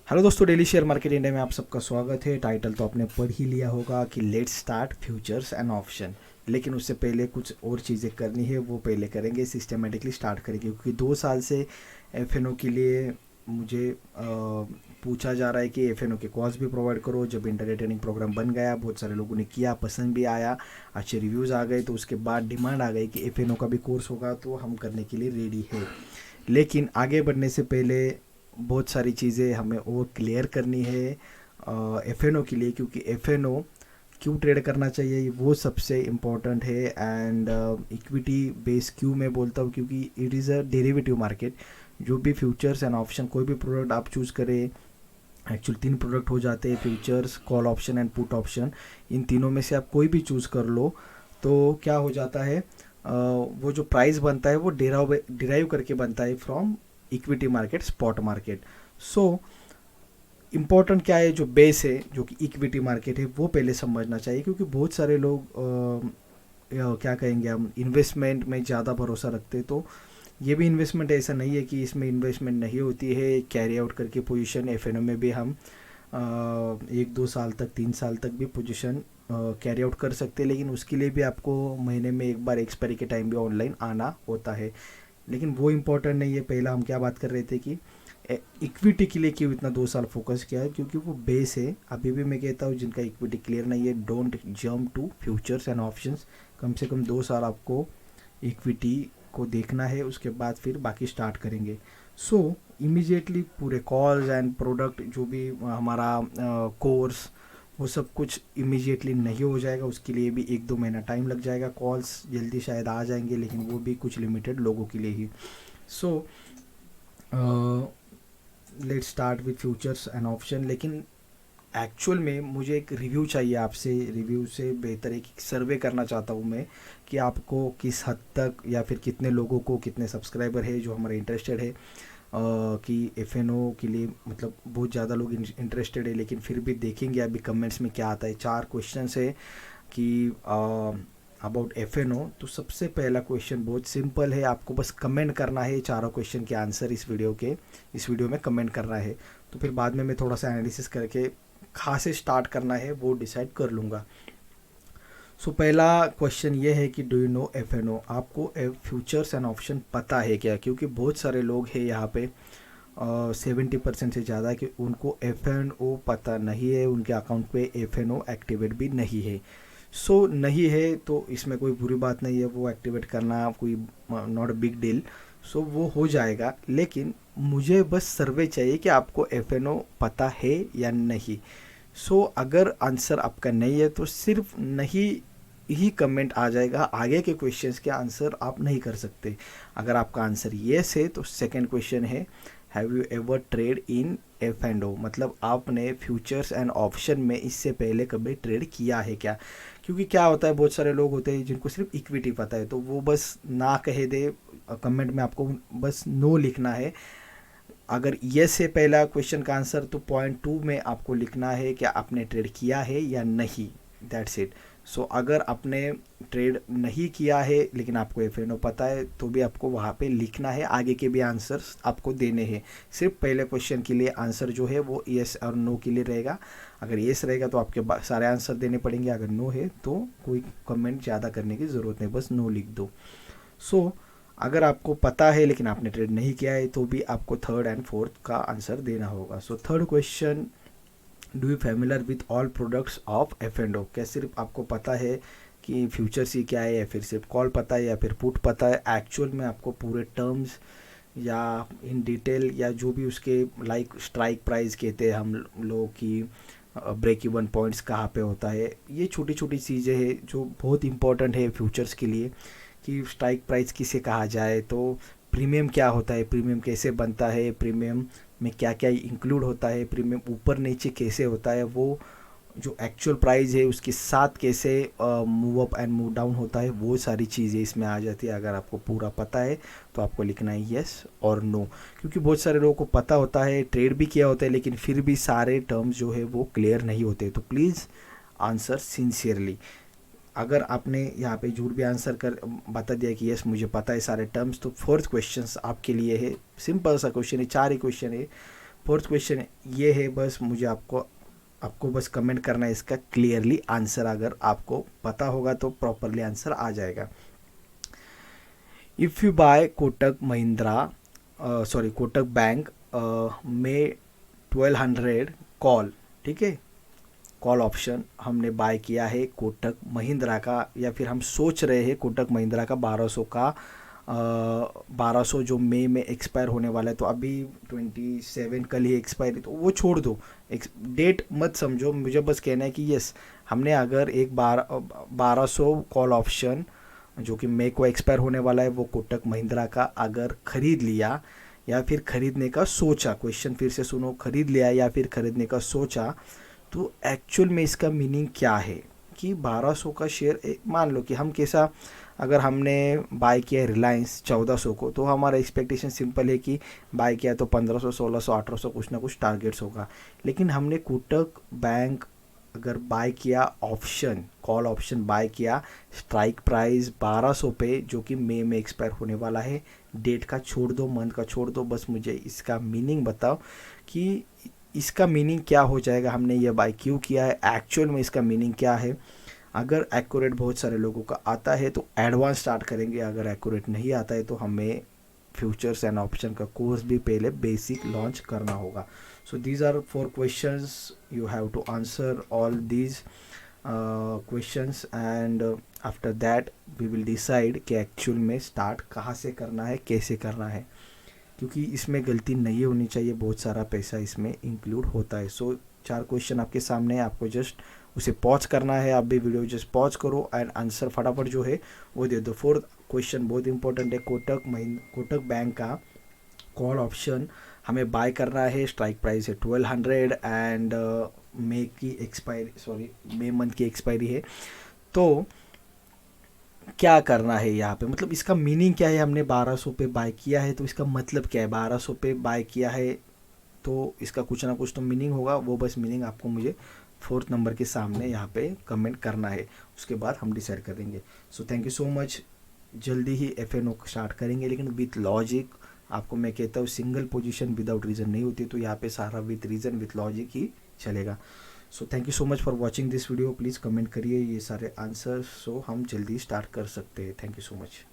Hello दोस्तों, daily share market India में आप सबका स्वागत है। टाइटल तो आपने पढ़ ही लिया होगा कि let's start futures and option. लेकिन उससे पहले कुछ और चीज़ें करनी है, वो पहले करेंगे, सिस्टमेटिकली स्टार्ट करेंगे। क्योंकि 2 साल से एफएनओ के लिए मुझे पूछा जा रहा है कि एफएनओ के कोर्स भी प्रोवाइड करो। जब इंटरनेट ट्रेनिंग प्रोग्राम बन गया, बहुत सारे लोगों ने किया, पसंद भी आया, अच्छे रिव्यूज़ आ गए, तो उसके बाद डिमांड आ गई कि एफएनओ का भी कोर्स होगा, तो हम करने के लिए रेडी है। लेकिन आगे बढ़ने से पहले बहुत सारी चीज़ें हमें और क्लियर करनी है एफएनओ के लिए। क्योंकि एफएनओ क्यों ट्रेड करना चाहिए वो सबसे इम्पोर्टेंट है। एंड इक्विटी बेस क्यों मैं बोलता हूँ, क्योंकि it is a derivative market. जो भी फ्यूचर्स एंड ऑप्शन कोई भी प्रोडक्ट आप चूज़ करें, एक्चुअल 3 प्रोडक्ट हो जाते हैं, futures, call option and put option. इन तीनों में से आप कोई भी चूज़ कर लो तो क्या हो जाता है, वो जो प्राइस बनता है वो डिराइव करके बनता है from equity market, spot market. So important क्या है, जो बेस है, जो कि इक्विटी मार्केट है, वो पहले समझना चाहिए। क्योंकि बहुत सारे लोग क्या कहेंगे, हम इन्वेस्टमेंट में ज़्यादा भरोसा रखते हैं। तो ये भी इन्वेस्टमेंट ऐसा नहीं है कि इसमें इन्वेस्टमेंट नहीं होती है। कैरी आउट करके पोजीशन एफएनओ में भी हम 1-2 साल तक, 3 साल तक भी पोजीशन कैरी आउट कर सकते हैं। लेकिन उसके लिए भी आपको महीने में एक बार एक्सपायरी के टाइम भी ऑनलाइन आना होता है। लेकिन वो इम्पोर्टेंट नहीं है। पहला हम क्या बात कर रहे थे कि इक्विटी के लिए क्यों इतना 2 साल फोकस किया है, क्योंकि वो बेस है। अभी भी मैं कहता हूँ जिनका इक्विटी क्लियर नहीं है, don't jump to futures and options. कम से कम 2 साल आपको इक्विटी को देखना है, उसके बाद फिर बाकी स्टार्ट करेंगे। सो इमीडिएटली पूरे कॉल्स एंड प्रोडक्ट, जो भी हमारा कोर्स, वो सब कुछ इमीडिएटली नहीं हो जाएगा। उसके लिए भी 1-2 महीना टाइम लग जाएगा। कॉल्स जल्दी शायद आ जाएंगे, लेकिन वो भी कुछ लिमिटेड लोगों के लिए ही। So let's start with futures and option. लेकिन एक्चुअल में मुझे एक रिव्यू चाहिए आपसे। रिव्यू से बेहतर एक सर्वे करना चाहता हूँ मैं, कि आपको किस हद तक या फिर कितने लोगों को, कितने सब्सक्राइबर है जो हमारे इंटरेस्टेड है कि एफएनओ के लिए। मतलब बहुत ज़्यादा लोग इंटरेस्टेड है, लेकिन फिर भी देखेंगे अभी कमेंट्स में क्या आता है। 4 क्वेश्चन है कि अबाउट एफएनओ। तो सबसे पहला क्वेश्चन बहुत सिंपल है, आपको बस कमेंट करना है। चारों क्वेश्चन के आंसर इस वीडियो में कमेंट करना है। तो फिर बाद में मैं थोड़ा सा एनालिसिस करके कहाँ से स्टार्ट करना है वो डिसाइड कर लूँगा। सो पहला क्वेश्चन ये है कि डू यू नो एफएनओ। आपको फ्यूचर्स एंड ऑप्शन पता है क्या? क्योंकि बहुत सारे लोग हैं यहाँ पे, 70% से ज़्यादा, कि उनको एफएनओ पता नहीं है, उनके अकाउंट पे एफएनओ एक्टिवेट भी नहीं है। सो नहीं है तो इसमें कोई बुरी बात नहीं है, वो एक्टिवेट करना कोई नॉट अ बिग डील। सो वो हो जाएगा। लेकिन मुझे बस सर्वे चाहिए कि आपको एफएनओ पता है या नहीं। सो अगर आंसर आपका नहीं है तो सिर्फ नहीं ही कमेंट आ जाएगा, आगे के क्वेश्चंस के आंसर आप नहीं कर सकते। अगर आपका आंसर येस है तो सेकंड क्वेश्चन है, have you ever trade in F and O. मतलब आपने फ्यूचर्स एंड ऑप्शन में इससे पहले कभी ट्रेड किया है क्या? क्योंकि क्या होता है, बहुत सारे लोग होते हैं जिनको सिर्फ इक्विटी पता है, तो वो बस ना कहे दे। कमेंट में आपको बस नो लिखना है। अगर यस है पहला क्वेश्चन का आंसर, तो पॉइंट 2 में आपको लिखना है कि आपने ट्रेड किया है या नहीं। That's it. सो अगर आपने ट्रेड नहीं किया है लेकिन आपको एफएनओ पता है, तो भी आपको वहाँ पे लिखना है। आगे के भी आंसर्स आपको देने हैं। सिर्फ पहले क्वेश्चन के लिए आंसर जो है वो येस और नो के लिए रहेगा। अगर येस रहेगा तो आपके सारे आंसर देने पड़ेंगे, अगर नो है तो कोई कमेंट ज़्यादा करने की ज़रूरत नहीं, बस नो लिख दो। सो अगर आपको पता है लेकिन आपने ट्रेड नहीं किया है, तो भी आपको थर्ड एंड फोर्थ का आंसर देना होगा। So third question, do you familiar with all products of F and O. क्या सिर्फ आपको पता है कि फ्यूचर्स ही क्या है, या फिर सिर्फ कॉल पता है, या फिर पुट पता है? एक्चुअल में आपको पूरे टर्म्स या इन डिटेल, या जो भी उसके लाइक स्ट्राइक प्राइस कहते हैं हम लोग की, ब्रेक इवन पॉइंट्स कहाँ पे होता है, ये छोटी छोटी चीज़ें हैं जो बहुत इंपॉर्टेंट है फ्यूचर्स के लिए। कि स्ट्राइक प्राइस किसे कहा जाए, तो प्रीमियम क्या होता है, प्रीमियम कैसे बनता है, प्रीमियम में क्या क्या इंक्लूड होता है, प्रीमियम ऊपर नीचे कैसे होता है, वो जो एक्चुअल प्राइस है उसके साथ कैसे move up and move down होता है, वो सारी चीज़ें इसमें आ जाती है। अगर आपको पूरा पता है तो आपको लिखना है येस और नो। क्योंकि बहुत सारे लोगों को पता होता है, ट्रेड भी किया होता है, लेकिन फिर भी सारे टर्म्स जो है वो क्लियर नहीं होते। तो प्लीज़ आंसर सिंसियरली। अगर आपने यहाँ पे झूठ भी आंसर कर बता दिया कि यस मुझे पता है सारे टर्म्स, तो फोर्थ क्वेश्चन आपके लिए है। सिंपल सा क्वेश्चन है, 4 ही क्वेश्चन है, फोर्थ क्वेश्चन ये है, बस मुझे आपको बस कमेंट करना है इसका क्लियरली आंसर, अगर आपको पता होगा तो प्रॉपरली आंसर आ जाएगा। If you buy Kotak Mahindra Kotak bank में 1200 कॉल, ठीक है, कॉल ऑप्शन हमने बाय किया है कोटक महिंद्रा का, या फिर हम सोच रहे हैं कोटक महिंद्रा का 1200 का 1200 जो मई में एक्सपायर होने वाला है, तो अभी 27 कल ही एक्सपायर है, तो वो छोड़ दो, एक डेट मत समझो, मुझे बस कहना है कि यस, हमने अगर एक 1200 कॉल ऑप्शन जो कि मई को एक्सपायर होने वाला है वो कोटक महिंद्रा का अगर खरीद लिया या फिर खरीदने का सोचा, क्वेश्चन फिर से सुनो, खरीद लिया या फिर खरीदने का सोचा, तो एक्चुअल में इसका मीनिंग क्या है कि 1200 का शेयर, मान लो कि हम कैसा, अगर हमने बाय किया रिलायंस 1400 को, तो हमारा एक्सपेक्टेशन सिंपल है कि बाय किया तो 1500 1600 1800 कुछ ना कुछ टारगेट्स होगा। लेकिन हमने कोटक बैंक अगर बाय किया ऑप्शन, कॉल ऑप्शन बाय किया, स्ट्राइक प्राइस 1200 पे, जो कि मई में एक्सपायर होने वाला है, डेट का छोड़ दो, मंथ का छोड़ दो, बस मुझे इसका मीनिंग बताओ कि इसका मीनिंग क्या हो जाएगा, हमने ये बाय क्यों किया है, एक्चुअल में इसका मीनिंग क्या है। अगर एक्यूरेट बहुत सारे लोगों का आता है तो एडवांस स्टार्ट करेंगे, अगर एक्यूरेट नहीं आता है तो हमें फ्यूचर्स एंड ऑप्शन का कोर्स भी पहले बेसिक लॉन्च करना होगा। So these are 4 questions, you have to answer all these questions and after that we will decide कि एक्चुअल में स्टार्ट कहाँ से करना है, कैसे करना है, क्योंकि इसमें गलती नहीं होनी चाहिए, बहुत सारा पैसा इसमें इंक्लूड होता है। सो 4 क्वेश्चन आपके सामने है, आपको जस्ट उसे पॉज करना है, आप भी वीडियो जस्ट पॉज करो एंड आंसर फटाफट जो है वो दे दो। 4th क्वेश्चन बहुत इंपॉर्टेंट है, कोटक बैंक का कॉल ऑप्शन हमें बाय करना है, स्ट्राइक प्राइस है 1200 एंड मई मंथ की एक्सपायरी है, तो क्या करना है यहाँ पे, मतलब इसका मीनिंग क्या है, हमने 1200 पे बाय किया है तो इसका मतलब क्या है, 1200 पे बाय किया है तो इसका कुछ ना कुछ तो मीनिंग होगा, वो बस मीनिंग आपको मुझे 4th नंबर के सामने यहाँ पे कमेंट करना है, उसके बाद हम डिसाइड करेंगे। So thank you so much, जल्दी ही FNO स्टार्ट करेंगे, लेकिन विथ लॉजिक, आपको मैं कहता हूँ सिंगल पोजीशन विदाउट रीज़न नहीं होती, तो यहाँ पे सारा विथ रीज़न विथ लॉजिक ही चलेगा। So thank you so much for watching this video, please comment करिए ये सारे आंसर, सो हम जल्दी स्टार्ट कर सकते हैं। Thank you so much.